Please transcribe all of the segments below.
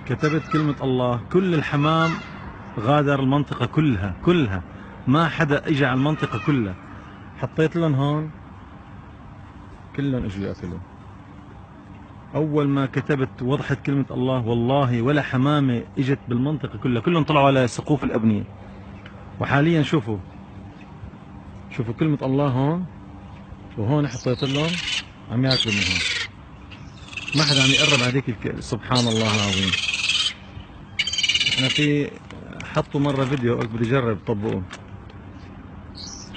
كتبت كلمة الله، كل الحمام غادر المنطقة كلها ما حدا اجى على المنطقة كلها. حطيت لهم هون كلهم اجوا ياكلوا. اول ما كتبت وضحت كلمة الله والله ولا حمامة اجت بالمنطقة كلها، كلهم طلعوا على سقوف الابنية. وحاليا شوفوا كلمة الله هون، وهون حطيت لهم عم ياكلوا من هون، ما حدا عم يقرب هذيك سبحان الله العظيم. احنا في حطوا مرة فيديو قلت بدي اجرب طبقه.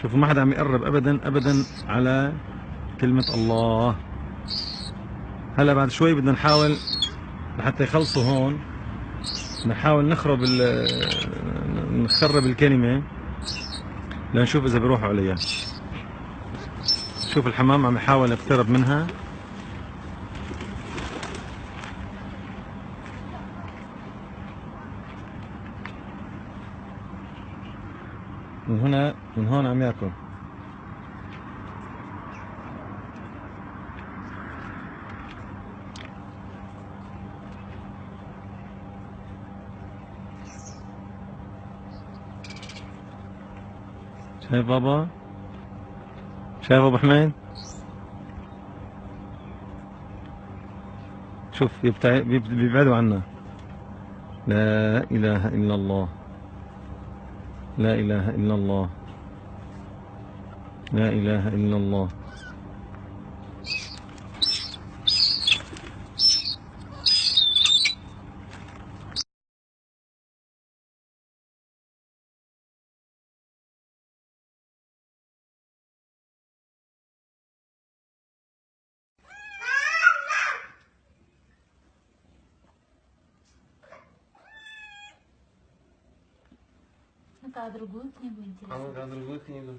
شوفوا ما حدا عم يقرب ابدا على كلمة الله. هلا بعد شوي بدنا نحاول لحتى يخلصوا هون، نحاول نخرب الكلمة لنشوف اذا بيروحوا عليها. شوف الحمام عم يحاول يقترب منها. من هون عم ياكل. شايف بابا؟ شايف ابو حميد؟ شوف بيبعدوا عنا. لا اله الا الله، لا اله الا الله، لا اله الا الله. Кадр будет книгу интересно? Кадр будет книгу.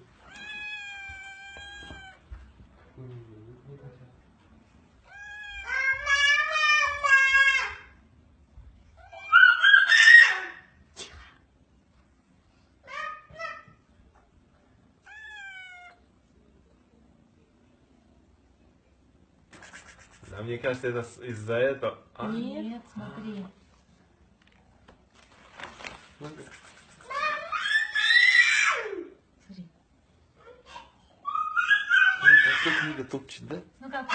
А мне кажется, это из-за этого. Нет, смотри. Смотри. Смотри. Что книга топчет, да? Ну как